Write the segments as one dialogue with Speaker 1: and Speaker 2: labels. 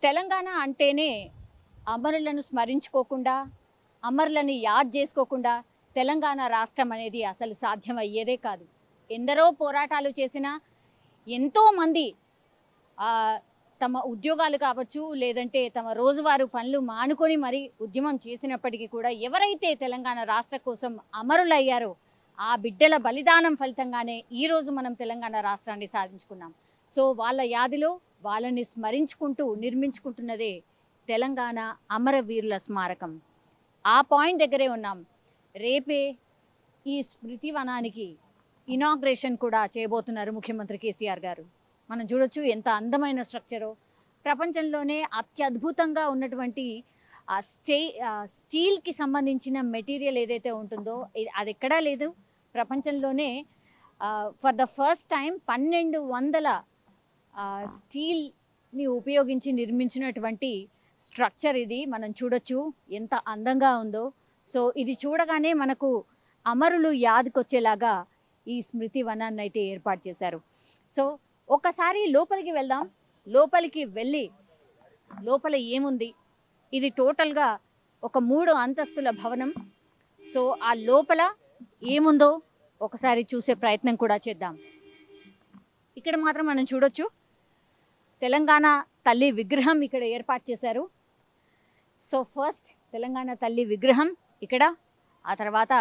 Speaker 1: తెలంగాణ అంటేనే అమరులను స్మరించుకోకుండా, అమరులను యాద్ చేసుకోకుండా తెలంగాణ రాష్ట్రం అనేది అసలు సాధ్యమయ్యేదే కాదు. ఎందరో పోరాటాలు చేసిన ఎంతోమంది తమ ఉద్యోగాలు కావచ్చు, లేదంటే తమ రోజువారు పనులు మానుకొని మరి ఉద్యమం చేసినప్పటికీ కూడా ఎవరైతే తెలంగాణ రాష్ట్ర కోసం అమరులయ్యారో ఆ బిడ్డల బలిదానం ఫలితంగానే ఈరోజు మనం తెలంగాణ రాష్ట్రాన్ని సాధించుకున్నాం. సో వాళ్ళ యాదిలో వాళ్ళని స్మరించుకుంటూ నిర్మించుకుంటున్నదే తెలంగాణ అమరవీరుల స్మారకం. ఆ పాయింట్ దగ్గరే ఉన్నాం. రేపే ఈ స్మృతి వనానికి ఇనాగ్రేషన్ కూడా చేయబోతున్నారు ముఖ్యమంత్రి కేసీఆర్ గారు. మనం చూడొచ్చు ఎంత అందమైన స్ట్రక్చరో. ప్రపంచంలోనే అత్యద్భుతంగా ఉన్నటువంటి స్టీల్కి సంబంధించిన మెటీరియల్ ఏదైతే ఉంటుందో అది ఎక్కడా లేదు ప్రపంచంలోనే. ఫర్ ద ఫస్ట్ టైం 1200 స్టీల్ని ఉపయోగించి నిర్మించినటువంటి స్ట్రక్చర్ ఇది. మనం చూడొచ్చు ఎంత అందంగా ఉందో. సో ఇది చూడగానే మనకు అమరులు యాదకొచ్చేలాగా ఈ స్మృతి వనాన్ని అయితే ఏర్పాటు చేశారు. సో ఒకసారి లోపలికి వెళ్దాం. లోపలికి వెళ్ళి లోపల ఏముంది, ఇది టోటల్గా ఒక 3 అంతస్తుల భవనం. సో ఆ లోపల ఏముందో ఒకసారి చూసే ప్రయత్నం కూడా చేద్దాం. ఇక్కడ మాత్రం మనం చూడొచ్చు తెలంగాణ తల్లి విగ్రహం ఇక్కడ ఏర్పాటు చేశారు. సో ఫస్ట్ తెలంగాణ తల్లి విగ్రహం ఇక్కడ, ఆ తర్వాత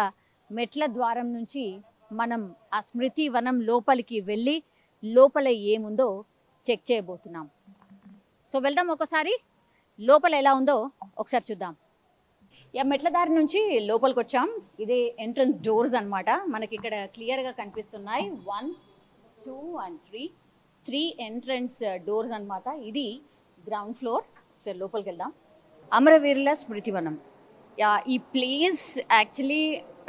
Speaker 1: మెట్ల ద్వారం నుంచి మనం ఆ స్మృతి వనం లోపలికి వెళ్ళి లోపల ఏముందో చెక్ చేయబోతున్నాం. సో వెళ్దాం, ఒకసారి లోపల ఎలా ఉందో ఒకసారి చూద్దాం. మెట్ల దారి నుంచి లోపలికి వచ్చాం. ఇదే ఎంట్రన్స్ డోర్స్ అన్నమాట. మనకి ఇక్కడ క్లియర్గా కనిపిస్తున్నాయి 1, 2 and 3 ఎంట్రన్స్ డోర్స్ అన్నమాట. ఇది గ్రౌండ్ ఫ్లోర్. సరే లోపలికి వెళ్దాం. అమరవీరుల స్మృతివనం. ఈ ప్లేస్ యాక్చువల్లీ,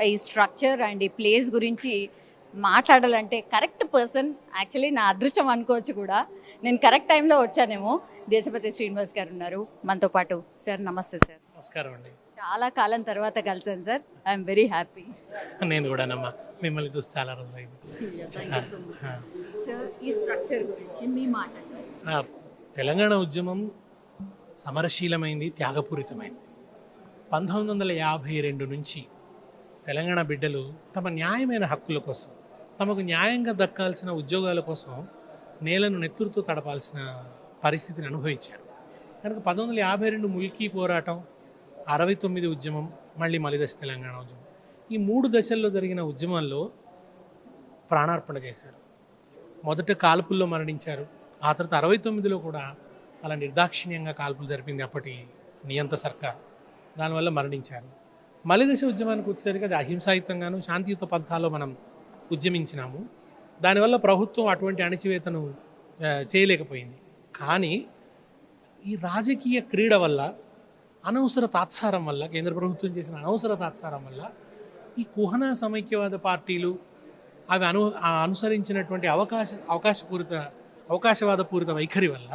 Speaker 1: ఈ స్ట్రక్చర్ అండ్ ఈ ప్లేస్ గురించి మాట్లాడాలంటే కరెక్ట్ పర్సన్ యాక్చువల్లీ నా అదృష్టం అనుకోవచ్చు కూడా. నేను కరెక్ట్ టైంలో వచ్చానేమో. దేశపతి శ్రీనివాస్ గారు ఉన్నారు మనతో పాటు. సార్ నమస్తే. సార్
Speaker 2: నమస్కారం అండి.
Speaker 1: చాలా కాలం తర్వాత కలిసాను సార్. I'm very happy.
Speaker 2: నేను కూడా నమ్మా, మిమ్మల్ని చూసి చాలా రోజులైంది.
Speaker 1: ఈ స్ట్రక్చర్ గురించి మీ మాట.
Speaker 2: తెలంగాణ ఉద్యమం సమరశీలమైంది, త్యాగపూరితమైంది. 1952 నుంచి తెలంగాణ బిడ్డలు తమ న్యాయమైన హక్కుల కోసం, తమకు న్యాయంగా దక్కాల్సిన ఉద్యోగాల కోసం నేలను నెత్తురుతో తడపాల్సిన పరిస్థితిని అనుభవించారు. కనుక 1952 ముల్కీ పోరాటం, 69 ఉద్యమం, మళ్ళీ మలిదశ తెలంగాణ ఉద్యమం, ఈ 3 దశల్లో జరిగిన ఉద్యమాల్లో ప్రాణార్పణ చేశారు. మొదట కాల్పుల్లో మరణించారు. ఆ తర్వాత 69లో కూడా అలా నిర్దాక్షిణ్యంగా కాల్పులు జరిపింది అప్పటి నియంత సర్కార్. దానివల్ల మరణించారు. మలిదశ ఉద్యమానికి వచ్చేసరికి అది అహింసాయుతంగాను శాంతియుత పంథాలో మనం ఉద్యమించినాము. దానివల్ల ప్రభుత్వం అటువంటి అణచివేతను చేయలేకపోయింది. కానీ ఈ రాజకీయ క్రీడ వల్ల, అనవసర తాత్సారం వల్ల, కేంద్ర ప్రభుత్వం చేసిన అనవసర తాత్సారం వల్ల ఈ కుహనా సమైక్యవాద పార్టీలు అవి అనుసరించినటువంటి అవకాశవాదపూరిత వైఖరి వల్ల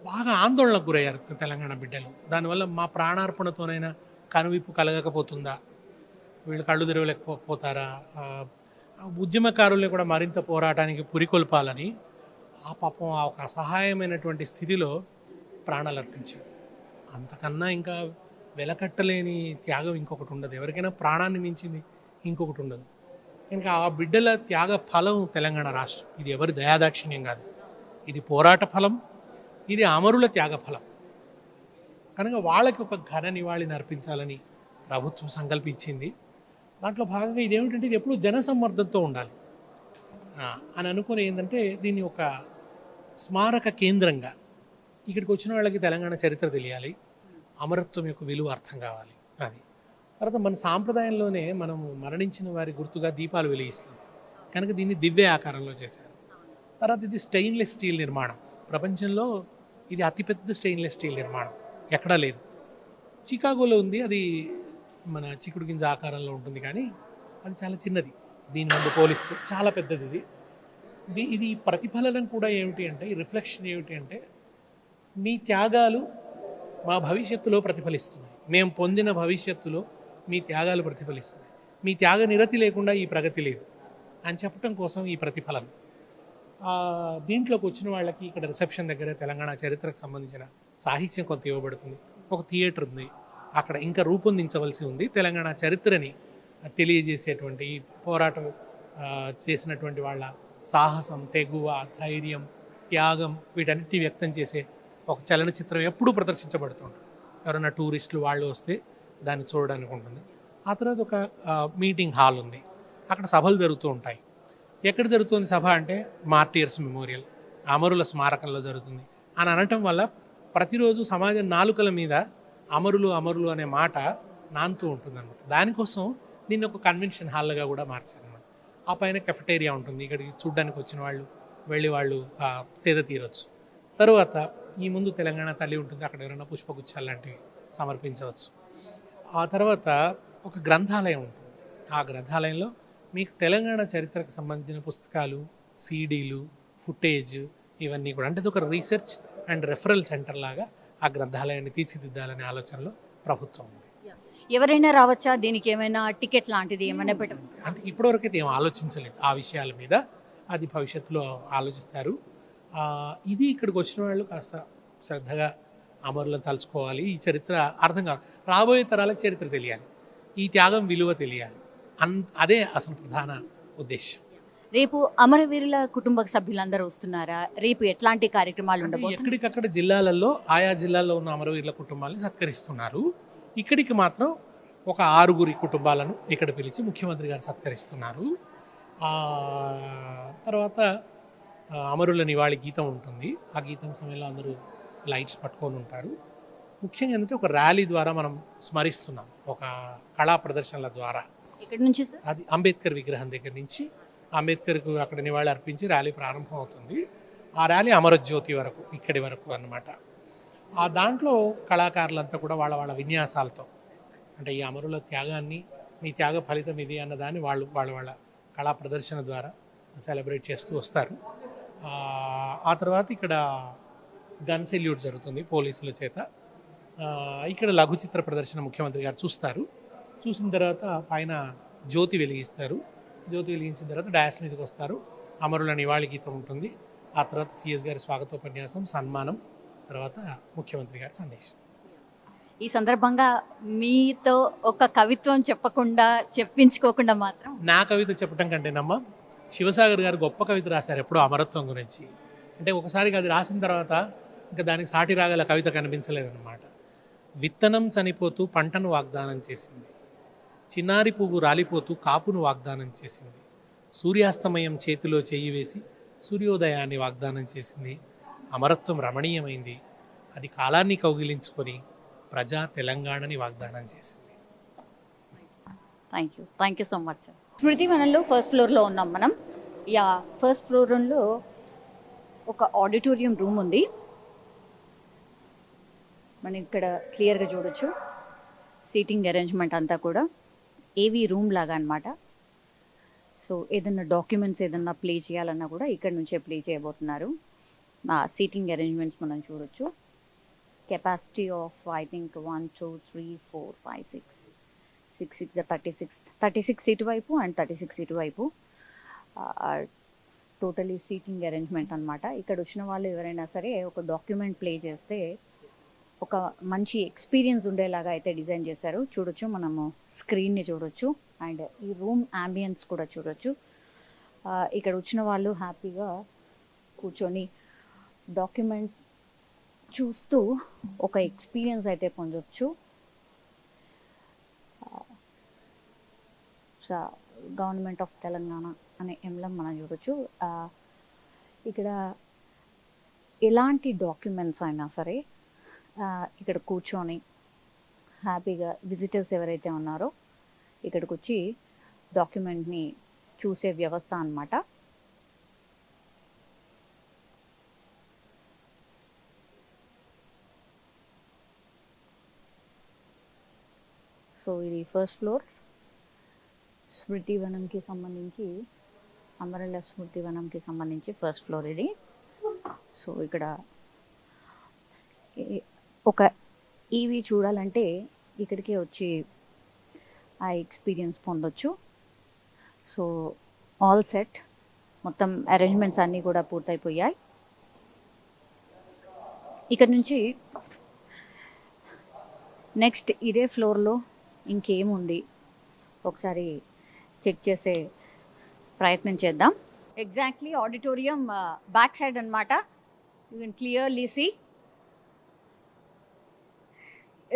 Speaker 2: బాగా ఆందోళనకు గురయ్యారు తెలంగాణ బిడ్డలు. దానివల్ల మా ప్రాణార్పణతోనైనా కనువిప్పు కలగకపోతుందా, వీళ్ళు కళ్ళు తెరవలేకపోతారా, ఉద్యమకారుల్ని కూడా మరింత పోరాటానికి పురికొల్పాలని ఆ పాపం ఆ ఒక అసహాయమైనటువంటి స్థితిలో ప్రాణాలు అర్పించారు. అంతకన్నా ఇంకా వెలకట్టలేని త్యాగం ఇంకొకటి ఉండదు. ఎవరికైనా ప్రాణాన్ని మించింది ఇంకొకటి ఉండదు. ఇంకా ఆ బిడ్డల త్యాగ ఫలం తెలంగాణ రాష్ట్రం. ఇది ఎవరి దయాదాక్షిణ్యం కాదు, ఇది పోరాట ఫలం, ఇది అమరుల త్యాగ ఫలం. కనుక వాళ్ళకి ఒక ఘన నివాళిని అర్పించాలని ప్రభుత్వం సంకల్పించింది. దాంట్లో భాగంగా ఇదేమిటంటే ఇది ఎప్పుడూ జనసమ్మర్దంతో ఉండాలి అని అనుకుని ఏంటంటే దీన్ని ఒక స్మారక కేంద్రంగా, ఇక్కడికి వచ్చిన వాళ్ళకి తెలంగాణ చరిత్ర తెలియాలి, అమరత్వం యొక్క విలువ అర్థం కావాలి. అది తర్వాత మన సాంప్రదాయంలోనే మనము మరణించిన వారి గుర్తుగా దీపాలు వెలిగిస్తాం. కనుక దీన్ని దివ్య ఆకారంలో చేశారు. తర్వాత ఇది స్టెయిన్లెస్ స్టీల్ నిర్మాణం. ప్రపంచంలో ఇది అతిపెద్ద స్టెయిన్లెస్ స్టీల్ నిర్మాణం, ఎక్కడా లేదు. చికాగోలో ఉంది, అది మన చిక్కుడు గింజ ఆకారంలో ఉంటుంది, కానీ అది చాలా చిన్నది దీని ముందు పోలిస్తే. చాలా పెద్దది ఇది ప్రతిఫలనం కూడా ఏమిటి అంటే, ఈ రిఫ్లెక్షన్ ఏమిటి అంటే, మీ త్యాగాలు మా భవిష్యత్తులో ప్రతిఫలిస్తున్నాయి, మేము పొందిన భవిష్యత్తులో మీ త్యాగాలు ప్రతిఫలిస్తున్నాయి, మీ త్యాగ నిరతి లేకుండా ఈ ప్రగతి లేదు అని చెప్పడం కోసం ఈ ప్రతిఫలనం. దీంట్లోకి వచ్చిన వాళ్ళకి ఇక్కడ రిసెప్షన్ దగ్గర తెలంగాణ చరిత్రకు సంబంధించిన సాహిత్యం కొంత ఇవ్వబడుతుంది. ఒక థియేటర్ ఉంది, అక్కడ ఇంకా రూపొందించవలసి ఉంది. తెలంగాణ చరిత్రని తెలియజేసేటువంటి ఈ పోరాటం చేసినటువంటి వాళ్ళ సాహసం, తెగువ, ధైర్యం, త్యాగం వీటన్నిటిని వ్యక్తం చేసే ఒక చలనచిత్రం ఎప్పుడూ ప్రదర్శించబడుతుంది. ఎవరైనా టూరిస్టులు వాళ్ళు వస్తే దాన్ని చూడడానికి ఉంటుంది. ఆ తర్వాత ఒక మీటింగ్ హాల్ ఉంది, అక్కడ సభలు జరుగుతూ ఉంటాయి. ఎక్కడ జరుగుతుంది సభ అంటే మార్టియర్స్ మెమోరియల్, అమరుల స్మారకంలో జరుగుతుంది అని అనటం వల్ల ప్రతిరోజు సమాజం నాలుకల మీద అమరులు అమరులు అనే మాట నానుతూ ఉంటుందన్నమాట. దానికోసం దీన్ని ఒక కన్వెన్షన్ హాల్గా కూడా మార్చారన్నమాట. ఆ పైన కెఫెటేరియా ఉంటుంది, ఇక్కడికి చూడడానికి వచ్చిన వాళ్ళు వెళ్ళి వాళ్ళు సేద తీరవచ్చు. తరువాత ఈ ముందు తెలంగాణ తల్లి ఉంటుంది, అక్కడ ఎవరైనా పుష్పగుచ్చాలు లాంటివి సమర్పించవచ్చు. ఆ తర్వాత ఒక గ్రంథాలయం ఉంటుంది. ఆ గ్రంథాలయంలో మీకు తెలంగాణ చరిత్రకు సంబంధించిన పుస్తకాలు, సీడీలు, ఫుటేజ్ ఇవన్నీ కూడా, అంటే ఇది ఒక రీసెర్చ్ అండ్ రెఫరల్ సెంటర్ లాగా ఆ గ్రంథాలయాన్ని తీర్చిదిద్దాలనే ఆలోచనలో ప్రభుత్వం ఉంది.
Speaker 1: ఎవరైనా రావచ్చా? దీనికి ఏమైనా టికెట్ లాంటిది ఏమైనా
Speaker 2: అంటే ఇప్పటివరకు అయితే ఏం ఆలోచించలేదు ఆ విషయాల మీద, అది భవిష్యత్తులో ఆలోచిస్తారు. ఇది ఇక్కడికి వచ్చిన వాళ్ళు కాస్త శ్రద్ధగా అమరులను తలుచుకోవాలి, ఈ చరిత్ర అర్థం కావాలి, రాబోయే తరాలకు చరిత్ర తెలియాలి, ఈ త్యాగం విలువ తెలియాలి. అదే అసలు ప్రధాన ఉద్దేశం.
Speaker 1: రేపు అమరవీరుల కుటుంబ సభ్యులందరూ వస్తున్నారా? రేపు ఎట్లాంటి కార్యక్రమాలు ఉండబోతున్నాయి?
Speaker 2: ఎక్కడికక్కడ జిల్లాలలో ఆయా జిల్లాల్లో ఉన్న అమరవీరుల కుటుంబాలను సత్కరిస్తున్నారు. ఇక్కడికి మాత్రం ఒక 6 కుటుంబాలను ఇక్కడ పిలిచి ముఖ్యమంత్రి గారు సత్కరిస్తున్నారు. తర్వాత అమరుల నివాళి గీతం ఉంటుంది. ఆ గీతం సమయంలో అందరూ లైట్స్ పట్టుకొని ఉంటారు. ముఖ్యంగా ఏంటంటే ఒక ర్యాలీ ద్వారా మనం స్మరిస్తున్నాం, ఒక కళా ప్రదర్శనల ద్వారా.
Speaker 1: ఇక్కడ నుంచి
Speaker 2: అది అంబేద్కర్ విగ్రహం దగ్గర నుంచి అంబేద్కర్కు అక్కడ నివాళి అర్పించి ర్యాలీ ప్రారంభం అవుతుంది. ఆ ర్యాలీ అమరజ్యోతి వరకు, ఇక్కడి వరకు అన్నమాట. ఆ దాంట్లో కళాకారులంతా కూడా వాళ్ళ వాళ్ళ విన్యాసాలతో, అంటే ఈ అమరుల త్యాగాన్ని, మీ త్యాగ ఫలితం ఇది అన్నదాన్ని వాళ్ళు వాళ్ళ కళా ప్రదర్శన ద్వారా సెలబ్రేట్ చేస్తూ వస్తారు. ఆ తర్వాత ఇక్కడ గన్ సెల్యూట్ జరుగుతుంది పోలీసుల చేత. ఇక్కడ లఘు చిత్ర ప్రదర్శన ముఖ్యమంత్రి గారు చూస్తారు. చూసిన తర్వాత పైన జ్యోతి వెలిగిస్తారు. జ్యోతి వెలిగించిన తర్వాత డాస్ మీదకి వస్తారు. అమరుల నివాళి గీతం ఉంటుంది. ఆ తర్వాత సిఎస్ గారి స్వాగతోపన్యాసం, సన్మానం, తర్వాత ముఖ్యమంత్రి గారి సందేశం.
Speaker 1: ఈ సందర్భంగా మీతో ఒక కవిత్వం చెప్పకుండా, చెప్పించుకోకుండా మాత్రం
Speaker 2: నా కవిత చెప్పడం కంటేనమ్మా, శివసాగర్ గారు గొప్ప కవిత రాశారు ఎప్పుడో అమరత్వం గురించి. అంటే ఒకసారి అది రాసిన తర్వాత ఇంకా దానికి సాటి రాగల కవిత కనిపించలేదన్నమాట. విత్తనం చనిపోతూ పంటను వాగ్దానం చేసింది, చిన్నారి పువ్వు రాలిపోతూ కాపును వాగ్దానం చేసింది, సూర్యాస్తమయం చేతిలో చెయ్యి వేసి సూర్యోదయాన్ని వాగ్దానం చేసింది, అమరత్వం రమణీయమైంది, అది కాలాన్ని కౌగిలించుకొని ప్రజా తెలంగాణని వాగ్దానం చేసింది.
Speaker 1: Thank you so much sir. స్మృతి వనంలో ఫస్ట్ ఫ్లోర్లో ఉన్నాం మనం. ఫస్ట్ ఫ్లోర్లో ఒక ఆడిటోరియం రూమ్ ఉంది, మనం ఇక్కడ క్లియర్గా చూడొచ్చు. సీటింగ్ అరేంజ్మెంట్ అంతా కూడా ఏవీ రూమ్ లాగా అనమాట. సో ఏదన్నా డాక్యుమెంట్స్ ఏదన్నా ప్లే చేయాలన్నా కూడా ఇక్కడ నుంచే ప్లే చేయబోతున్నారు. సీటింగ్ అరేంజ్మెంట్స్ మనం చూడొచ్చు. Capacity of I think 1 2 3 4 5 6 36 seat వైపు అండ్ 36 సీటు వైపు టోటలీ సీటింగ్ అరేంజ్మెంట్ అనమాట. ఇక్కడ వచ్చిన వాళ్ళు ఎవరైనా సరే ఒక డాక్యుమెంట్ ప్లే చేస్తే ఒక మంచి ఎక్స్పీరియన్స్ ఉండేలాగా అయితే డిజైన్ చేశారు. చూడొచ్చు, మనము స్క్రీన్ని చూడొచ్చు అండ్ ఈ రూమ్ అంబియన్స్ కూడా చూడొచ్చు. ఇక్కడ వచ్చిన వాళ్ళు హ్యాపీగా కూర్చొని డాక్యుమెంట్ చూస్తూ ఒక ఎక్స్పీరియన్స్ అయితే పొందొచ్చు. గవర్నమెంట్ ఆఫ్ తెలంగాణ అనే ఎంబ్లెమ్ మనం చూడొచ్చు. ఇక్కడ ఎలాంటి డాక్యుమెంట్స్ అయినా సరే ఇక్కడ కూర్చొని హ్యాపీగా విజిటర్స్ ఎవరైతే ఉన్నారో ఇక్కడికి వచ్చి డాక్యుమెంట్ని చూసే వ్యవస్థ అన్నమాట. సో ఇది ఫస్ట్ ఫ్లోర్ స్మృతి వనంకి సంబంధించి, అమరుల స్మృతి వనంకి సంబంధించి ఫస్ట్ ఫ్లోర్ ఇది. సో ఇక్కడ ఒక ఈవీ చూడాలంటే ఇక్కడికే వచ్చి ఆ ఎక్స్పీరియన్స్ పొందొచ్చు. సో ఆల్ సెట్, మొత్తం అరేంజ్మెంట్స్ అన్నీ కూడా పూర్తయిపోయాయి. ఇక్కడ నుంచి నెక్స్ట్ ఇదే ఫ్లోర్లో ఇంకేముంది ఒకసారి చెక్ చేసే ప్రయత్నం చేద్దాం. ఎగ్జాక్ట్లీ ఆడిటోరియం బ్యాక్ సైడ్ అనమాట. You can clearly see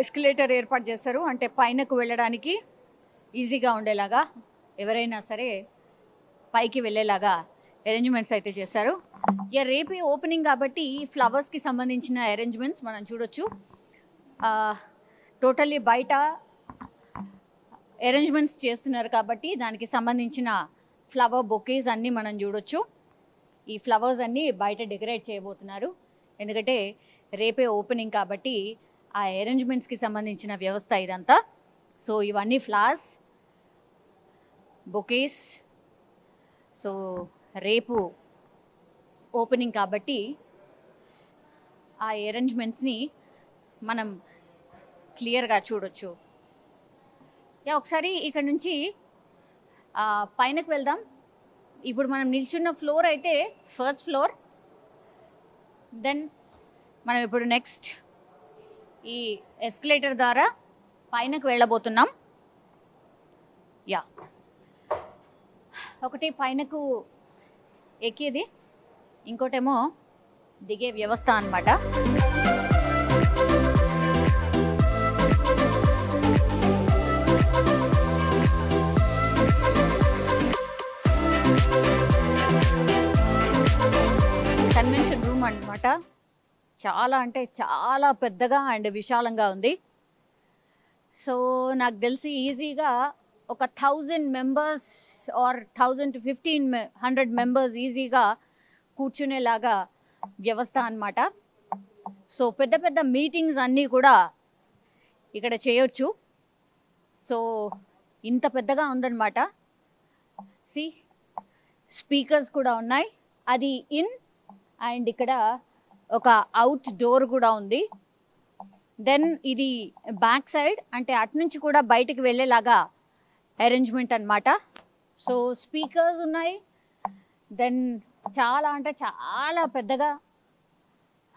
Speaker 1: escalator ఏర్పాటు చేస్తారు, అంటే పైనకు వెళ్ళడానికి ఈజీగా ఉండేలాగా, ఎవరైనా సరే పైకి వెళ్ళేలాగా అరేంజ్మెంట్స్ అయితే చేశారు. ఇక రేపే ఓపెనింగ్ కాబట్టి ఈ ఫ్లవర్స్కి సంబంధించిన అరేంజ్మెంట్స్ మనం చూడొచ్చు. టోటల్లీ బయట అరేంజ్మెంట్స్ చేస్తున్నారు కాబట్టి దానికి సంబంధించిన ఫ్లవర్ బొకేస్ అన్నీ మనం చూడొచ్చు. ఈ ఫ్లవర్స్ అన్నీ బయట డెకరేట్ చేయబోతున్నారు, ఎందుకంటే రేపే ఓపెనింగ్ కాబట్టి ఆ అరేంజ్మెంట్స్కి సంబంధించిన వ్యవస్థ ఇదంతా. సో ఇవన్నీ ఫ్లవర్స్ బొకేస్. సో రేపు ఓపెనింగ్ కాబట్టి ఆ అరేంజ్మెంట్స్ని మనం క్లియర్గా చూడొచ్చు. ఒకసారి ఇక్కడ నుంచి పైనకు వెళ్దాం. ఇప్పుడు మనం నిల్చున్న ఫ్లోర్ అయితే ఫస్ట్ ఫ్లోర్. దెన్ మనం ఇప్పుడు నెక్స్ట్ ఈ ఎస్కలేటర్ ద్వారా పైనకు వెళ్ళబోతున్నాం. యా, ఒకటి పైనకు ఎక్కేది, ఇంకోటేమో దిగే వ్యవస్థ అన్నమాట. కన్వెన్షన్ రూమ్ అన్నమాట. చాలా అంటే చాలా పెద్దగా అండ్ విశాలంగా ఉంది. సో నాకు తెలిసి ఈజీగా ఒక 1000 మెంబర్స్ ఆర్ 1000 to 1500 మెంబర్స్ ఈజీగా కూర్చునేలాగా వ్యవస్థ అన్నమాట. సో పెద్ద పెద్ద మీటింగ్స్ అన్నీ కూడా ఇక్కడ చేయొచ్చు. సో ఇంత పెద్దగా ఉందన్నమాట. సి స్పీకర్స్ కూడా ఉన్నాయి, అది ఇన్ అండ్ ఇక్కడ ఒక అవుట్ డోర్ కూడా ఉంది. దెన్ ఇది బ్యాక్ సైడ్, అంటే అటు నుంచి కూడా బయటికి వెళ్ళేలాగా అరేంజ్మెంట్ అన్నమాట. సో స్పీకర్స్ ఉన్నాయి. దెన్ చాలా అంటే చాలా పెద్దగా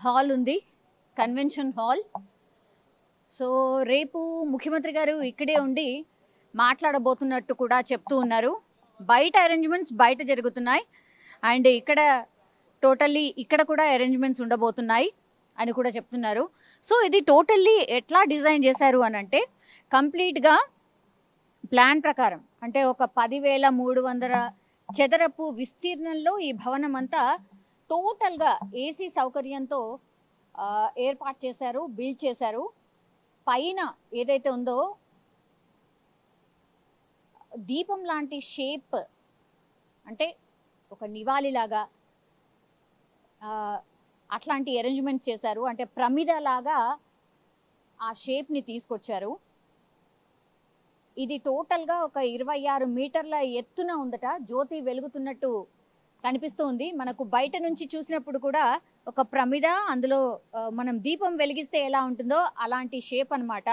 Speaker 1: హాల్ ఉంది, కన్వెన్షన్ హాల్. సో రేపు ముఖ్యమంత్రి గారు ఇక్కడే ఉండి మాట్లాడబోతున్నట్టు కూడా చెప్తూ ఉన్నారు. బయట అరేంజ్మెంట్స్ బయట జరుగుతున్నాయి అండ్ ఇక్కడ టోటల్లీ ఇక్కడ కూడా అరేంజ్మెంట్స్ ఉండబోతున్నాయి అని కూడా చెప్తున్నారు. సో ఇది టోటల్లీ ఎట్లా డిజైన్ చేశారు అని అంటే కంప్లీట్గా ప్లాన్ ప్రకారం, అంటే ఒక 10,300 చదరపు విస్తీర్ణంలో ఈ భవనం అంతా టోటల్గా ఏసీ సౌకర్యంతో ఏర్పాటు చేశారు, బిల్డ్ చేశారు. పైన ఏదైతే ఉందో దీపం లాంటి షేప్, అంటే ఒక నివాళిలాగా అట్లాంటి అరేంజ్మెంట్స్ చేశారు, అంటే ప్రమిద లాగా ఆ షేప్ని తీసుకొచ్చారు. ఇది టోటల్గా ఒక 26 మీటర్ల ఎత్తున ఉందట, జ్యోతి వెలుగుతున్నట్టు కనిపిస్తూ ఉంది. మనకు బయట నుంచి చూసినప్పుడు కూడా ఒక ప్రమిద, అందులో మనం దీపం వెలిగిస్తే ఎలా ఉంటుందో అలాంటి షేప్ అన్నమాట.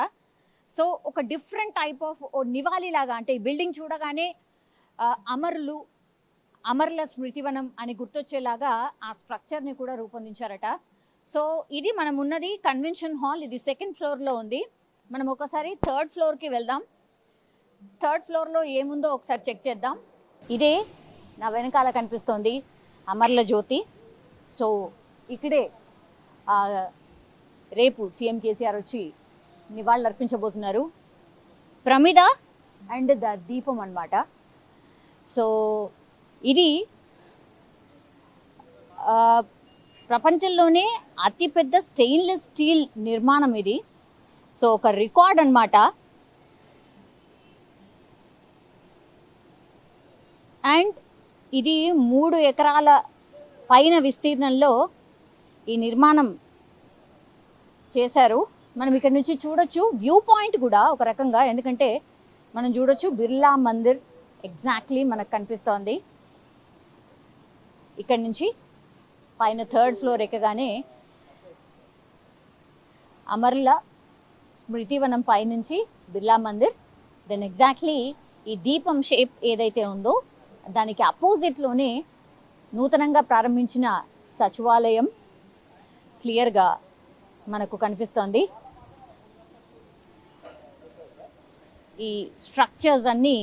Speaker 1: సో ఒక డిఫరెంట్ టైప్ ఆఫ్ నివాళి లాగా, అంటే ఈ బిల్డింగ్ చూడగానే అమరుల స్మృతివనం అని గుర్తొచ్చేలాగా ఆ స్ట్రక్చర్ని కూడా రూపొందించారట. సో ఇది మనం ఉన్నది కన్వెన్షన్ హాల్, ఇది 2nd ఫ్లోర్లో ఉంది. మనం ఒకసారి 3rd ఫ్లోర్కి వెళ్దాం. 3rd ఫ్లోర్లో ఏముందో ఒకసారి చెక్ చేద్దాం. ఇదే నా వెనకాల కనిపిస్తోంది అమరుల జ్యోతి. సో ఇక్కడే రేపు సీఎం కేసీఆర్ వచ్చి నివాళులు అర్పించబోతున్నారు. ప్రమిద అండ్ ద దీపం అన్నమాట. సో ఇది ప్రపంచంలోనే అతిపెద్ద స్టెయిన్లెస్ స్టీల్ నిర్మాణం ఇది. సో ఒక రికార్డ్ అన్నమాట. అండ్ ఇది 3 ఎకరాల పైన విస్తీర్ణంలో ఈ నిర్మాణం చేశారు. మనం ఇక్కడ నుంచి చూడొచ్చు వ్యూ పాయింట్ కూడా ఒక రకంగా, ఎందుకంటే మనం చూడొచ్చు బిర్లా మందిర్ ఎగ్జాక్ట్లీ మనకు కనిపిస్తోంది. ఇక్కడ నుంచి పైన 3rd ఫ్లోర్ ఎక్కగానే అమరుల స్మృతివనం పైనుంచి బిర్లా మందిర్, దెన్ ఎగ్జాక్ట్లీ ఈ దీపం షేప్ ఏదైతే ఉందో దానికి అపోజిట్లోనే నూతనంగా ప్రారంభించిన సచివాలయం క్లియర్గా మనకు కనిపిస్తోంది. ఈ స్ట్రక్చర్స్ అన్నీ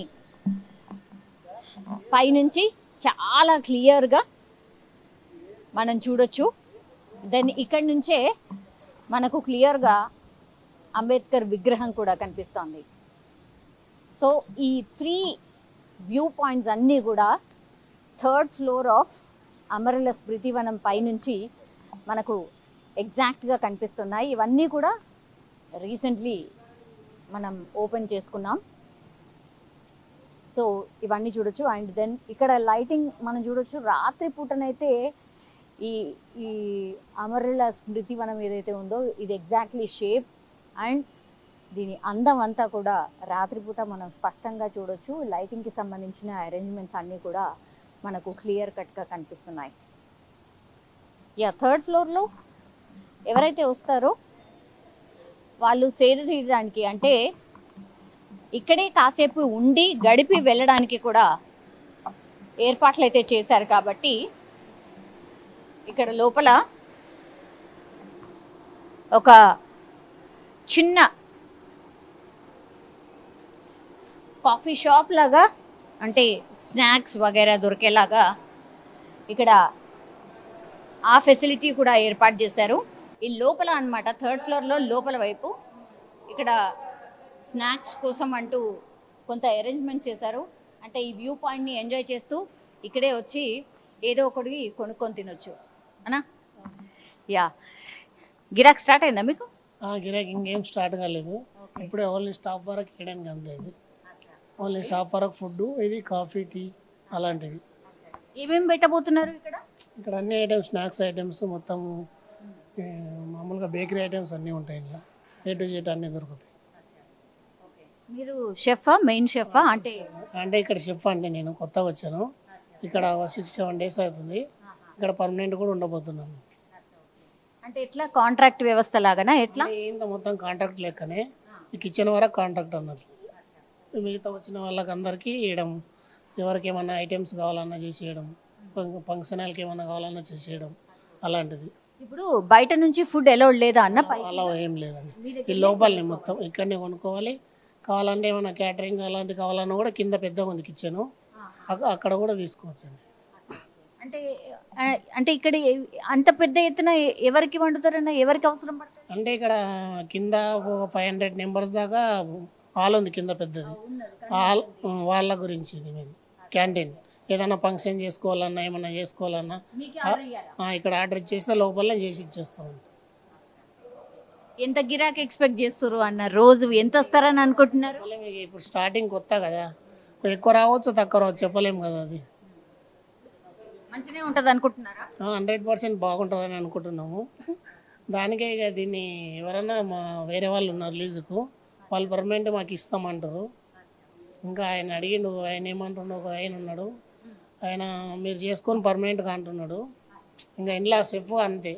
Speaker 1: పైనుంచి చాలా క్లియర్గా మనం చూడొచ్చు. దెన్ ఇక్కడి నుంచే మనకు క్లియర్గా అంబేద్కర్ విగ్రహం కూడా కనిపిస్తోంది. సో ఈ 3 వ్యూ పాయింట్స్ అన్నీ కూడా 3rd ఫ్లోర్ ఆఫ్ అమరుల స్మృతివనం పైనుంచి మనకు ఎగ్జాక్ట్గా కనిపిస్తున్నాయి. ఇవన్నీ కూడా రీసెంట్లీ మనం ఓపెన్ చేసుకున్నాం. సో ఇవన్నీ చూడొచ్చు. అండ్ దెన్ ఇక్కడ లైటింగ్ మనం చూడొచ్చు. రాత్రి పూటనైతే ఈ ఈ అమరుల స్మృతివనం ఏదైతే ఉందో ఇది ఎగ్జాక్ట్లీ షేప్ అండ్ దీని అందం అంతా కూడా రాత్రిపూట మనం స్పష్టంగా చూడొచ్చు. లైటింగ్కి సంబంధించిన అరేంజ్మెంట్స్ అన్నీ కూడా మనకు క్లియర్ కట్గా కనిపిస్తున్నాయి. 3rd ఫ్లోర్లో ఎవరైతే వస్తారో వాళ్ళు సేద తీయడానికి, అంటే ఇక్కడే కాసేపు ఉండి గడిపి వెళ్ళడానికి కూడా ఏర్పాట్లు అయితే చేశారు. కాబట్టి ఇక్కడ లోపల ఒక చిన్న కాఫీ షాప్ లాగా, అంటే స్నాక్స్ వగైరా దొరికేలాగా ఇక్కడ ఆ ఫెసిలిటీ కూడా ఏర్పాటు చేశారు. ఈ లోపల అన్నమాట 3rd ఫ్లోర్లో లోపల వైపు ఇక్కడ స్నాక్స్ కోసం అంటూ కొంత అరేంజ్మెంట్ చేశారు. అంటే ఈ వ్యూ పాయింట్ని ఎంజాయ్ చేస్తూ ఇక్కడే వచ్చి ఏదో ఒకటి కొనుక్కొని తినొచ్చు అనా. యా, గిరాక్ స్టార్ట్ అయిందా మీకు?
Speaker 3: గిరాకీ ఇంకేం స్టార్ట్ కాలేదు. ఇప్పుడే ఓన్లీ స్టాఫ్ వరకు వేయడానికి అందలేదు. ఓన్లీ స్టాఫ్ వరకు ఫుడ్, ఇది కాఫీ, టీ అలాంటివి.
Speaker 1: ఏమేమి పెట్టబోతున్నారు ఇక్కడ?
Speaker 3: ఇక్కడ అన్ని ఐటమ్స్, స్నాక్స్ ఐటమ్స్ మొత్తం మామూలుగా బేకరీ ఐటమ్స్ అన్నీ ఉంటాయి. ఇలా A to Z అన్నీ దొరుకుతాయి.
Speaker 1: మీరు షెఫా, మెయిన్ షెఫా?
Speaker 3: అంటే ఇక్కడ షెఫ్ అంటే నేను కొత్తగా వచ్చాను. ఇక్కడ 6-7 డేస్ అవుతుంది. ఇక్కడ పర్మనెంట్ కూడా ఉండబోతున్నాను.
Speaker 1: అంటే ఎట్లా కాంట్రాక్ట్ వ్యవస్థ లాగానా ఎట్లా?
Speaker 3: ఇంత మొత్తం కాంట్రాక్ట్ లెక్కనే. ఈ కిచెన్ వరకు కాంట్రాక్ట్ అన్నారు. మిగతా వచ్చిన వాళ్ళకి అందరికీ ఇవ్వడం, ఎవరికి ఏమన్నా ఐటమ్స్ కావాలన్నా చేసేయడం, ఫంక్షన్ హాల్కి ఏమన్నా కావాలన్నా చేసేయడం అలాంటిది.
Speaker 1: ఇప్పుడు బయట నుంచి ఫుడ్ అలౌడ్ లేదా అన్న?
Speaker 3: అలా ఏం లేదండి. ఈ లోపలనే మొత్తం ఇక్కడనే కొనుక్కోవాలి. కావాలంటే ఏమైనా క్యాటరింగ్ అలాంటివి కావాలన్నా కూడా కింద పెద్దగా ఉంది కిచెన్, అక్కడ కూడా తీసుకోవచ్చండి.
Speaker 1: అంటే అంటే ఇక్కడ అంత పెద్ద ఎత్తున ఎవరికి వండుతారన్నా, ఎవరికి అవసరం పడుతుంది?
Speaker 3: అంటే ఇక్కడ కింద 500 మెంబర్స్ దాకా హాల్ ఉంది కింద పెద్దది. హాల్ వాళ్ళ గురించి ఇది మేము క్యాంటీన్ ఏదైనా ఫంక్షన్ చేసుకోవాలన్నా ఏమన్నా చేసుకోవాలన్నా ఇక్కడ ఆర్డర్ ఇచ్చేస్తే లోపల చేసి ఇచ్చేస్తాం.
Speaker 1: ఎంత గిరాకీ ఎక్స్పెక్ట్ చేస్తారు అన్న? రోజు ఎంత వస్తారని అనుకుంటున్నారు?
Speaker 3: ఇప్పుడు స్టార్టింగ్ కొత్త కదా, ఎక్కువ రావచ్చు తక్కువ రావచ్చు చెప్పలేము కదా. అది
Speaker 1: మంచిగా ఉంటుంది అనుకుంటున్నారా?
Speaker 3: 100% బాగుంటుందని అనుకుంటున్నాము. దానికే ఇక దీన్ని ఎవరైనా మా వేరే వాళ్ళు ఉన్నారు లీజుకు, వాళ్ళు పర్మనెంట్ మాకు ఇస్తామంటారు. ఇంకా ఆయన అడిగిండు, ఆయన ఏమంటున్నాడు, ఒక ఆయన ఉన్నాడు, ఆయన మీరు చేసుకొని పర్మనెంట్గా అంటున్నాడు. ఇంకా ఇంట్లో సెఫ్ అంతే,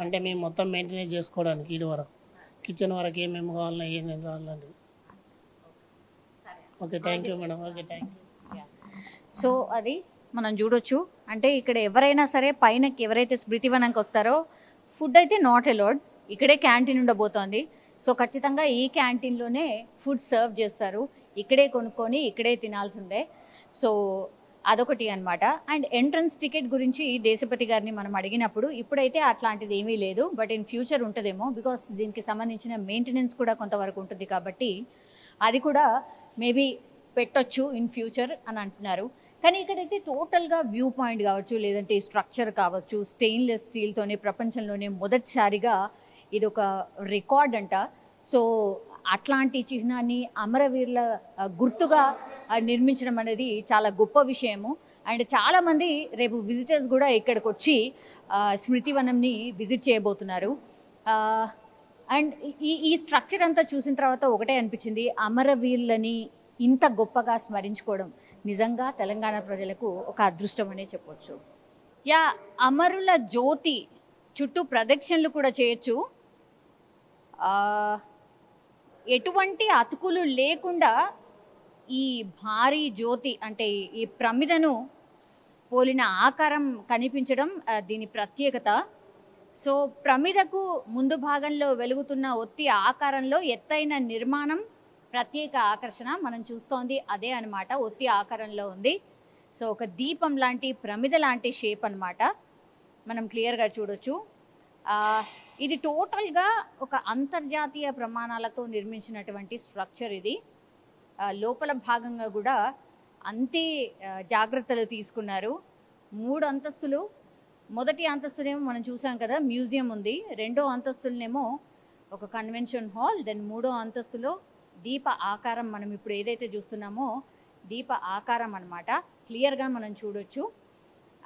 Speaker 3: అంటే మేము మొత్తం మెయింటెనెన్స్ చేసుకోవడానికి ఇది వరకు కిచెన్ వరకు ఏమేమి కావాలన్నా ఏమేమి కావాలండి. Okay, thank you madam. Okay, thank you.
Speaker 1: So అది మనం చూడొచ్చు. అంటే ఇక్కడ ఎవరైనా సరే పైనకి ఎవరైతే స్మృతివనంకి వస్తారో ఫుడ్ అయితే నాట్ అలౌడ్. ఇక్కడే క్యాంటీన్ ఉండబోతోంది. సో ఖచ్చితంగా ఈ క్యాంటీన్లోనే ఫుడ్ సర్వ్ చేస్తారు. ఇక్కడే కొనుక్కొని ఇక్కడే తినాల్సిందే. సో అదొకటి అనమాట. అండ్ ఎంట్రన్స్ టికెట్ గురించి దేశపతి గారిని మనం అడిగినప్పుడు ఇప్పుడైతే అట్లాంటిది ఏమీ లేదు, బట్ ఇన్ ఫ్యూచర్ ఉంటుందేమో, బికాస్ దీనికి సంబంధించిన మెయింటెనెన్స్ కూడా కొంతవరకు ఉంటుంది కాబట్టి అది కూడా మేబీ పెట్టొచ్చు ఇన్ ఫ్యూచర్ అని అంటున్నారు. కానీ ఇక్కడైతే టోటల్గా వ్యూ పాయింట్ కావచ్చు, లేదంటే స్ట్రక్చర్ కావచ్చు, స్టెయిన్లెస్ స్టీల్తోనే ప్రపంచంలోనే మొదటిసారిగా ఇది ఒక రికార్డ్ అంట. సో అట్లాంటి చిహ్నాన్ని అమరవీరుల గుర్తుగా నిర్మించడం అనేది చాలా గొప్ప విషయము. అండ్ చాలామంది రేపు విజిటర్స్ కూడా ఇక్కడికి వచ్చి స్మృతివనంని విజిట్ చేయబోతున్నారు. అండ్ ఈ స్ట్రక్చర్ అంతా చూసిన తర్వాత ఒకటే అనిపించింది, అమరవీరులని ఇంత గొప్పగా స్మరించుకోవడం నిజంగా తెలంగాణ ప్రజలకు ఒక అదృష్టం అనే చెప్పొచ్చు. యా, అమరుల జ్యోతి చుట్టూ ప్రదక్షిణలు కూడా చేయొచ్చు. ఎటువంటి అతుకులు లేకుండా ఈ భారీ జ్యోతి అంటే ఈ ప్రమిదను పోలిన ఆకారం కనిపించడం దీని ప్రత్యేకత. సో ప్రమిదకు ముందు భాగంలో వెలుగుతున్న ఒత్తి ఆకారంలో ఎత్తైన నిర్మాణం ప్రత్యేక ఆకర్షణ మనం చూస్తోంది అదే అన్నమాట. ఒత్తి ఆకారంలో ఉంది. సో ఒక దీపం లాంటి ప్రమిద లాంటి షేప్ అన్నమాట, మనం క్లియర్గా చూడొచ్చు. ఇది టోటల్గా ఒక అంతర్జాతీయ ప్రమాణాలతో నిర్మించినటువంటి స్ట్రక్చర్ ఇది. లోపల భాగంగా కూడా అంతే జాగ్రత్తలు తీసుకున్నారు. 3 అంతస్తులు. మొదటి అంతస్తునేమో మనం చూసాం కదా మ్యూజియం ఉంది, రెండో అంతస్తులనేమో ఒక కన్వెన్షన్ హాల్, దెన్ 3వ అంతస్తులో దీప ఆకారం మనం ఇప్పుడు ఏదైతే చూస్తున్నామో దీప ఆకారం అన్నమాట, క్లియర్గా మనం చూడొచ్చు.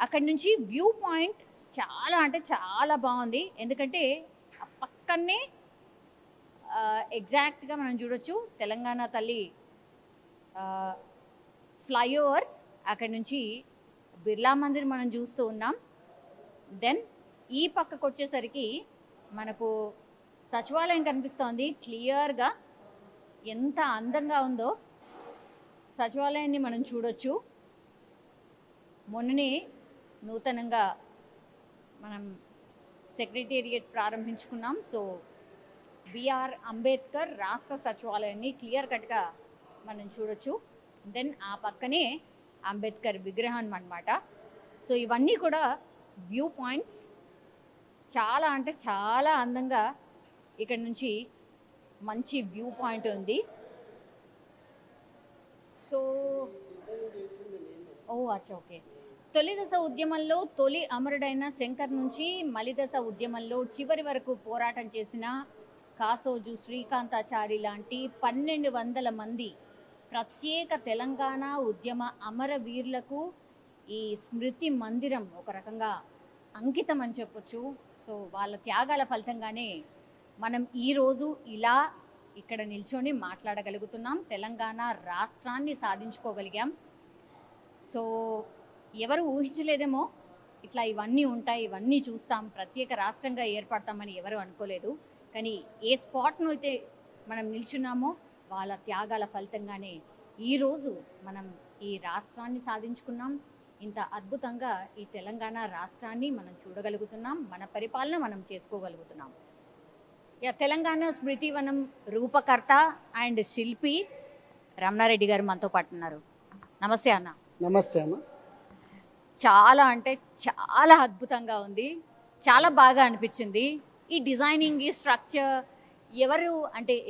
Speaker 1: అక్కడి నుంచి వ్యూ పాయింట్ చాలా అంటే చాలా బాగుంది. ఎందుకంటే ఆ పక్కనే ఎగ్జాక్ట్గా మనం చూడొచ్చు తెలంగాణ తల్లి ఫ్లైఓవర్. అక్కడి నుంచి బిర్లా మందిర్ మనం చూస్తూ ఉన్నాం. దెన్ ఈ పక్కకు వచ్చేసరికి మనకు సచివాలయం కనిపిస్తోంది క్లియర్గా. ఎంత అందంగా ఉందో సచివాలయాన్ని మనం చూడొచ్చు. మొన్ననే నూతనంగా మనం సెక్రటేరియట్ ప్రారంభించుకున్నాం. సో బిఆర్ అంబేద్కర్ రాష్ట్ర సచివాలయాన్ని క్లియర్ కట్గా మనం చూడొచ్చు. దెన్ ఆ పక్కనే అంబేద్కర్ విగ్రహం అన్నమాట. సో ఇవన్నీ కూడా వ్యూ పాయింట్స్. చాలా అంటే చాలా అందంగా ఇక్కడ నుంచి మంచి వ్యూ పాయింట్ ఉంది. సో అచ్చా ఓకే. తొలి దశ ఉద్యమంలో తొలి అమరుడైన శంకర్ నుంచి మలిదశ ఉద్యమంలో చివరి వరకు పోరాటం చేసిన కాసోజు శ్రీకాంతాచారి లాంటి 1200 మంది ప్రత్యేక తెలంగాణ ఉద్యమ అమరవీరులకు ఈ స్మృతి మందిరం ఒక రకంగా అంకితం అని చెప్పొచ్చు. సో వాళ్ళ త్యాగాల ఫలితంగానే మనం ఈరోజు ఇలా ఇక్కడ నిల్చొని మాట్లాడగలుగుతున్నాం, తెలంగాణ రాష్ట్రాన్ని సాధించుకోగలిగాం. సో ఎవరు ఊహించలేదేమో ఇట్లా ఇవన్నీ ఉంటాయి, ఇవన్నీ చూస్తాం, ప్రత్యేక రాష్ట్రంగా ఏర్పడతామని ఎవరు అనుకోలేదు. కానీ ఏ స్పాట్ను అయితే మనం నిల్చున్నామో వాళ్ళ త్యాగాల ఫలితంగానే ఈరోజు మనం ఈ రాష్ట్రాన్ని సాధించుకున్నాం. ఇంత అద్భుతంగా ఈ తెలంగాణ రాష్ట్రాన్ని మనం చూడగలుగుతున్నాం, మన పరిపాలన మనం చేసుకోగలుగుతున్నాం. తెలంగాణ స్మృతివనం రూపకర్త అండ్ శిల్పి రమణారెడ్డి గారు మనతో పాటు ఉన్నారు. నమస్తే అన్న.
Speaker 4: నమస్తే అమ్మ.
Speaker 1: చాలా అంటే చాలా అద్భుతంగా ఉంది, చాలా బాగా అనిపించింది. ఈ డిజైనింగ్, ఈ స్ట్రక్చర్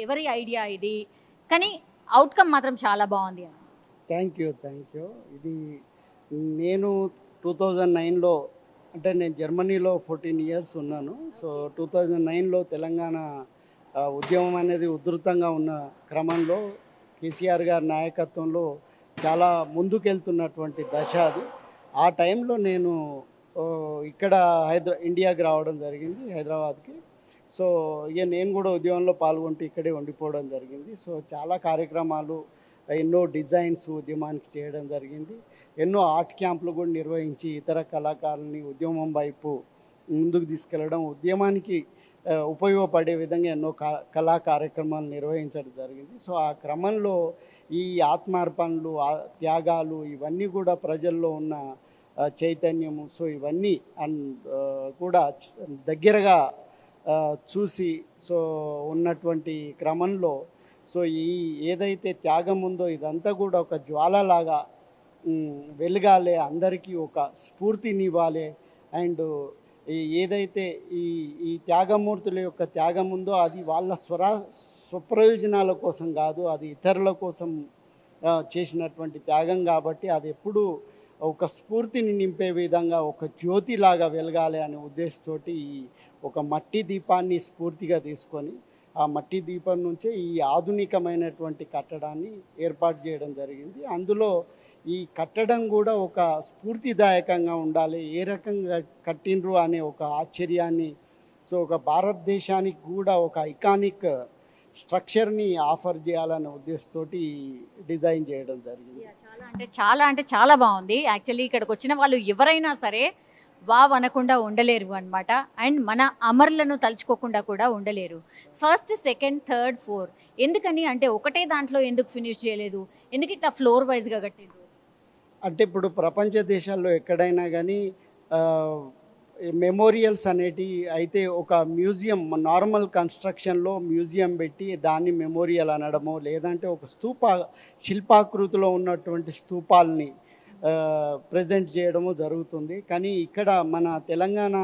Speaker 1: ఎవరి ఐడియా ఇది, కానీ అవుట్కమ్ మాత్రం చాలా బాగుంది.
Speaker 4: Thank you. ఇది నేను 2009లో అంటే నేను జర్మనీలో 14 ఇయర్స్ ఉన్నాను. సో 2009లో తెలంగాణ ఉద్యమం అనేది ఉధృతంగా ఉన్న క్రమంలో కేసీఆర్ గారి నాయకత్వంలో చాలా ముందుకెళ్తున్నటువంటి దశ అది. ఆ టైంలో నేను ఇక్కడ ఇండియాకి రావడం జరిగింది, హైదరాబాద్కి. సో ఇక నేను కూడా ఉద్యమంలో పాల్గొంటూ ఇక్కడే ఉండిపోవడం జరిగింది. సో చాలా కార్యక్రమాలు, ఎన్నో డిజైన్స్ ఉద్యమానికి చేయడం జరిగింది. ఎన్నో ఆర్ట్ క్యాంపులు కూడా నిర్వహించి ఇతర కళాకారుల్ని ఉద్యమం వైపు ముందుకు తీసుకెళ్ళడం, ఉద్యమానికి ఉపయోగపడే విధంగా ఎన్నో కళా కార్యక్రమాలు నిర్వహించడం జరిగింది. సో ఆ క్రమంలో ఈ ఆత్మార్పణలు, త్యాగాలు ఇవన్నీ కూడా ప్రజల్లో ఉన్న చైతన్యము, సో ఇవన్నీ కూడా దగ్గరగా చూసి సో ఉన్నటువంటి క్రమంలో సో ఏదైతే త్యాగం ఉందో ఇదంతా కూడా ఒక జ్వాలలాగా వెలగాలి, అందరికీ ఒక స్ఫూర్తినివ్వాలి. అండ్ ఏదైతే ఈ త్యాగమూర్తుల యొక్క త్యాగం ఉందో అది వాళ్ళ స్వప్రయోజనాల కోసం కాదు, అది ఇతరుల కోసం చేసినటువంటి త్యాగం కాబట్టి అది ఎప్పుడూ ఒక స్ఫూర్తిని నింపే విధంగా ఒక జ్యోతిలాగా వెలగాలి అనే ఉద్దేశంతోటి ఒక మట్టి దీపాన్ని స్ఫూర్తిగా తీసుకొని ఆ మట్టి దీపం నుంచే ఈ ఆధునికమైనటువంటి కట్టడాన్ని ఏర్పాటు చేయడం జరిగింది. అందులో ఈ కట్టడం కూడా ఒక స్ఫూర్తిదాయకంగా ఉండాలి, ఏ రకంగా కట్టినరు అనే ఒక ఆశ్చర్యాన్ని, సో ఒక భారతదేశానికి కూడా ఒక ఐకానిక్ స్ట్రక్చర్ని ఆఫర్ చేయాలనే ఉద్దేశంతో డిజైన్ చేయడం జరిగింది.
Speaker 1: చాలా అంటే చాలా బాగుంది. యాక్చువల్లీ ఇక్కడికి వచ్చిన వాళ్ళు ఎవరైనా సరే వావ్ అనకుండా ఉండలేరు అనమాట. అండ్ మన అమరులను తలుచుకోకుండా కూడా ఉండలేరు. ఫస్ట్, సెకండ్, థర్డ్, ఫోర్త్ ఎందుకని అంటే ఒకటే దాంట్లో ఎందుకు ఫినిష్ చేయలేదు, ఎందుకు ఇట్లా ఫ్లోర్ వైజ్గా కట్టిండ్రు?
Speaker 4: అంటే ఇప్పుడు ప్రపంచ దేశాల్లో ఎక్కడైనా కానీ మెమోరియల్స్ అనేటి అయితే ఒక మ్యూజియం నార్మల్ కన్స్ట్రక్షన్లో మ్యూజియం పెట్టి దాన్ని మెమోరియల్ అనడము, లేదంటే ఒక శిల్పాకృతిలో ఉన్నటువంటి స్తూపాలని ప్రజెంట్ చేయడము జరుగుతుంది. కానీ ఇక్కడ మన తెలంగాణ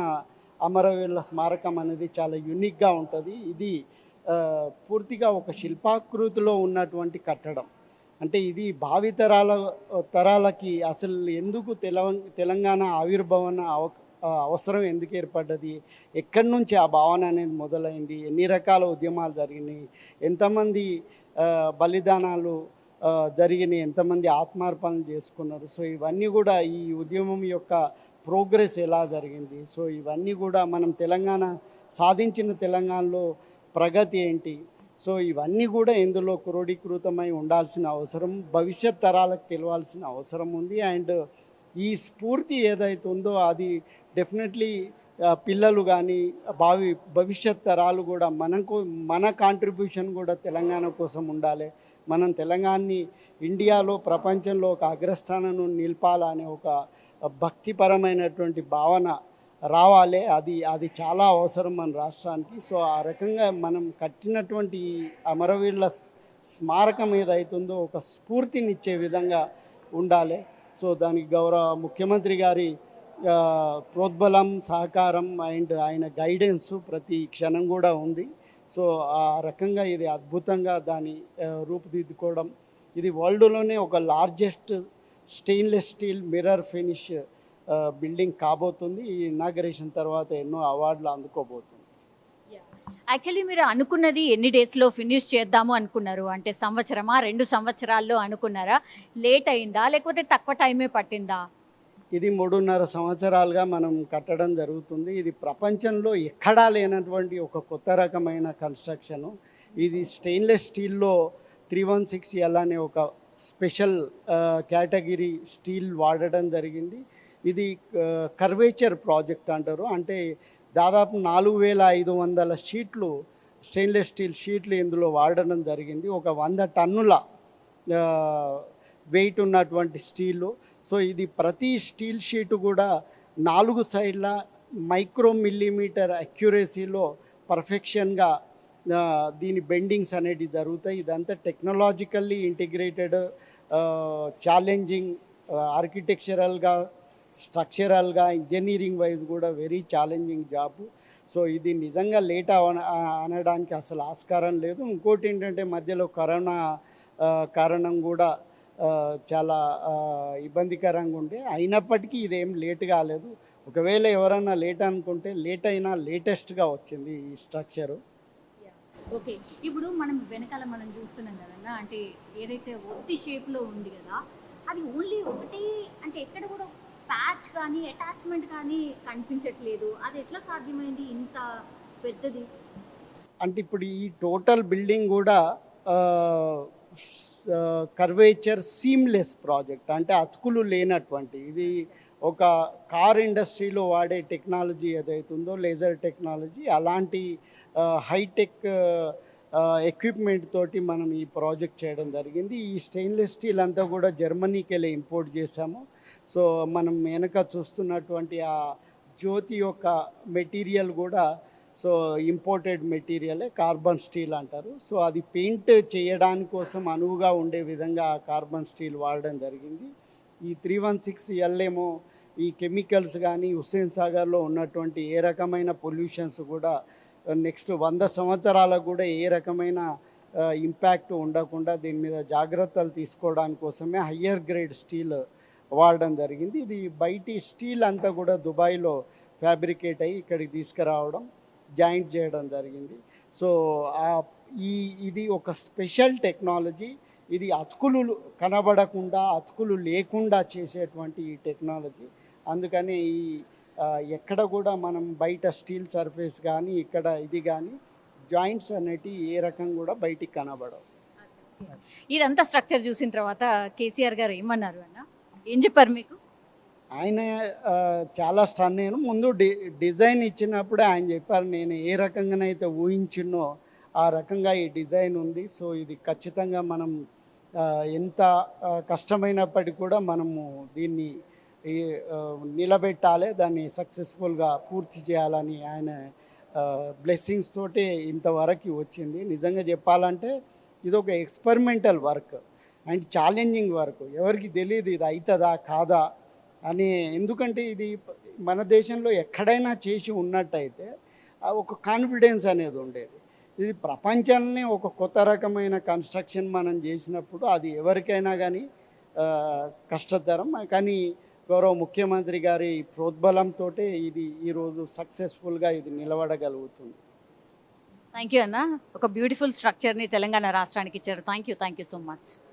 Speaker 4: అమరవీరుల స్మారకం అనేది చాలా యూనిక్గా ఉంటుంది. ఇది పూర్తిగా ఒక శిల్పాకృతిలో ఉన్నటువంటి కట్టడం. అంటే ఇది తరాలకి అసలు ఎందుకు తెలంగాణ ఆవిర్భావన అవసరం ఎందుకు ఏర్పడ్డది, ఎక్కడి నుంచి ఆ భావన అనేది మొదలైంది, ఎన్ని రకాల ఉద్యమాలు జరిగినాయి, ఎంతమంది బలిదానాలు జరిగినాయి, ఎంతమంది ఆత్మార్పణలు చేసుకున్నారు. సో ఇవన్నీ కూడా ఈ ఉద్యమం యొక్క ప్రోగ్రెస్ ఎలా జరిగింది, సో ఇవన్నీ కూడా మనం సాధించిన తెలంగాణలో ప్రగతి ఏంటి, సో ఇవన్నీ కూడా ఇందులో క్రోడీకృతమై ఉండాల్సిన అవసరం, భవిష్యత్ తరాలకు తెలియాల్సిన అవసరం ఉంది. అండ్ ఈ స్ఫూర్తి ఏదైతే ఉందో అది డెఫినెట్లీ పిల్లలు కానీ భవిష్యత్ తరాలు కూడా మన కాంట్రిబ్యూషన్ కూడా తెలంగాణ కోసం ఉండాలి. మనం తెలంగాణని ఇండియాలో ప్రపంచంలో ఒక అగ్రస్థానం నిలపాలనే ఒక భక్తిపరమైనటువంటి భావన రావాలి. అది చాలా అవసరం మన రాష్ట్రానికి. సో ఆ రకంగా మనం కట్టినటువంటి అమరవీరుల స్మారకం ఏదైతుందో ఒక స్ఫూర్తినిచ్చే విధంగా ఉండాలి. సో దానికి గౌరవ ముఖ్యమంత్రి గారి ప్రోద్బలం, సహకారం అండ్ ఆయన గైడెన్స్ ప్రతి క్షణం కూడా ఉంది. సో ఆ రకంగా ఇది అద్భుతంగా దాన్ని రూపుదిద్దుకోవడం, ఇది వరల్డ్లోనే ఒక largest stainless steel mirror finish building కాబోతుంది. ఈ ఇనాగరేషన్ తర్వాత ఎన్నో అవార్డులు అందుకోబోతుంది.
Speaker 1: యాక్చువల్లీ మీరు అనుకున్నది ఎన్ని డేస్లో ఫినిష్ చేద్దాము అనుకున్నారు? అంటే సంవత్సరమా, 2 సంవత్సరాల్లో అనుకున్నారా? లేట్ అయిందా లేకపోతే తక్కువ టైమే పట్టిందా?
Speaker 4: ఇది 3.5 సంవత్సరాలుగా మనం కట్టడం జరుగుతుంది. ఇది ప్రపంచంలో ఎక్కడా లేనటువంటి ఒక కొత్త రకమైన కన్స్ట్రక్షను. ఇది స్టెయిన్లెస్ స్టీల్లో 316L అనే ఒక స్పెషల్ కేటగిరీ స్టీల్ వాడడం జరిగింది. ఇది కర్వేచర్ ప్రాజెక్ట్ అంటారు. అంటే దాదాపు 4500 షీట్లు స్టెయిన్లెస్ స్టీల్ షీట్లు ఇందులో వాడడం జరిగింది. ఒక 100 టన్నుల వెయిట్ ఉన్నటువంటి స్టీలు. సో ఇది ప్రతి స్టీల్ షీటు కూడా 4 సైడ్ల మైక్రో మిల్లీమీటర్ అక్యురసీలో పర్ఫెక్షన్గా దీని బెండింగ్స్ అనేవి జరుగుతాయి. ఇదంతా టెక్నాలజికల్లీ ఇంటిగ్రేటెడ్, ఛాలెంజింగ్, ఆర్కిటెక్చరల్గా, స్ట్రక్చరల్గా, ఇంజనీరింగ్ వైజ్ కూడా వెరీ ఛాలెంజింగ్ జాబ్. సో ఇది నిజంగా లేట్ అనడానికి అసలు ఆస్కారం లేదు. ఇంకోటి ఏంటంటే మధ్యలో కరోనా కారణం కూడా చాలా ఇబ్బందికరంగా ఉండే, అయినప్పటికీ ఇదేం లేట్ కాలేదు. ఒకవేళ ఎవరన్నా లేట్ అనుకుంటే లేట్ అయినా లేటెస్ట్గా వచ్చింది ఈ స్ట్రక్చరు.
Speaker 1: ఓకే, ఇప్పుడు మనం వెనకాల మనం చూస్తున్నాం కదన్నా, అంటే ఏదైతే ఒత్తి షేప్లో ఉంది కదా, అది ఓన్లీ ఒకటి, అంటే ఎక్కడ కూడా ప్యాచ్ కానీ అటాచ్మెంట్ కానీ కనిపించట్లేదు. అది ఎట్లా సాధ్యమైంది ఇంత పెద్దది?
Speaker 4: అంటే ఇప్పుడు ఈ టోటల్ బిల్డింగ్ కూడా కర్వేచర్ సీమ్లెస్ ప్రాజెక్ట్, అంటే అతుకులు లేనటువంటి, ఇది ఒక కార్ ఇండస్ట్రీలో వాడే టెక్నాలజీ ఏదైతుందో లేజర్ టెక్నాలజీ, అలాంటి హైటెక్ ఎక్విప్మెంట్ తోటి మనం ఈ ప్రాజెక్ట్ చేయడం జరిగింది. ఈ స్టెయిన్లెస్ స్టీల్ అంతా కూడా జర్మనీకి వెళ్ళి ఇంపోర్ట్ చేసాము. సో మనం వెనక చూస్తున్నటువంటి ఆ జ్యోతి యొక్క మెటీరియల్ కూడా సో ఇంపోర్టెడ్ మెటీరియలే, కార్బన్ స్టీల్ అంటారు. సో అది పెయింట్ చేయడానికి కోసం అనువుగా ఉండే విధంగా ఆ కార్బన్ స్టీల్ వాడడం జరిగింది. ఈ 316L ఏమో ఈ కెమికల్స్ కానీ హుస్సేన్ సాగర్లో ఉన్నటువంటి ఏ రకమైన పొల్యూషన్స్ కూడా నెక్స్ట్ 100 సంవత్సరాలకు కూడా ఏ రకమైన ఇంపాక్ట్ ఉండకుండా దీని మీద జాగ్రత్తలు తీసుకోవడానికి కోసమే హయ్యర్ గ్రేడ్ స్టీల్ వాడడం జరిగింది. ఇది బయటి స్టీల్ అంతా కూడా దుబాయ్లో ఫ్యాబ్రికేట్ అయ్యి ఇక్కడికి తీసుకురావడం, జాయింట్ చేయడం జరిగింది. సో ఇది ఒక స్పెషల్ టెక్నాలజీ. ఇది అతుకులు కనబడకుండా, అతుకులు లేకుండా చేసేటువంటి ఈ టెక్నాలజీ. అందుకని ఎక్కడ కూడా మనం బయట స్టీల్ సర్ఫేస్ కానీ ఇక్కడ ఇది కానీ జాయింట్స్ అనేటివి ఏ రకం కూడా బయటికి కనబడవు.
Speaker 1: ఇదంతా స్ట్రక్చర్ చూసిన తర్వాత కేసీఆర్ గారు ఏమన్నారు అన్న? ఏం చెప్పారు మీకు?
Speaker 4: ఆయన చాలా స్టన్ అయ్యాను. ముందు డిజైన్ ఇచ్చినప్పుడే ఆయన చెప్పారు, నేను ఏ రకంగానైతే ఊహించినో ఆ రకంగా ఈ డిజైన్ ఉంది. సో ఇది ఖచ్చితంగా మనం ఎంత కష్టమైనప్పటికీ కూడా మనము దీన్ని ఈ, ఆ, నిలబెట్టాలి, దాన్ని సక్సెస్ఫుల్గా పూర్తి చేయాలని ఆయన బ్లెస్సింగ్స్ తోటి ఇంతవరకు వచ్చింది. నిజంగా చెప్పాలంటే ఇది ఒక experimental work and challenging work. ఎవరికి తెలియదు ఇది అవుతుందా కాదా అని. ఎందుకంటే ఇది మన దేశంలో ఎక్కడైనా చేసి ఉన్నట్టయితే ఒక కాన్ఫిడెన్స్ అనేది ఉండేది. ఇది ప్రపంచాన్ని ఒక కొత్త రకమైన కన్స్ట్రక్షన్ మనం చేసినప్పుడు అది ఎవరికైనా కానీ కష్టతరం. కానీ గౌరవ ముఖ్యమంత్రి గారి ప్రోద్బలంతో ఇది ఈరోజు సక్సెస్ఫుల్గా ఇది నిలబడగలుగుతుంది.
Speaker 1: థ్యాంక్ యూ అన్న. ఒక బ్యూటిఫుల్ స్ట్రక్చర్ని తెలంగాణ రాష్ట్రానికి ఇచ్చారు. Thank you so much.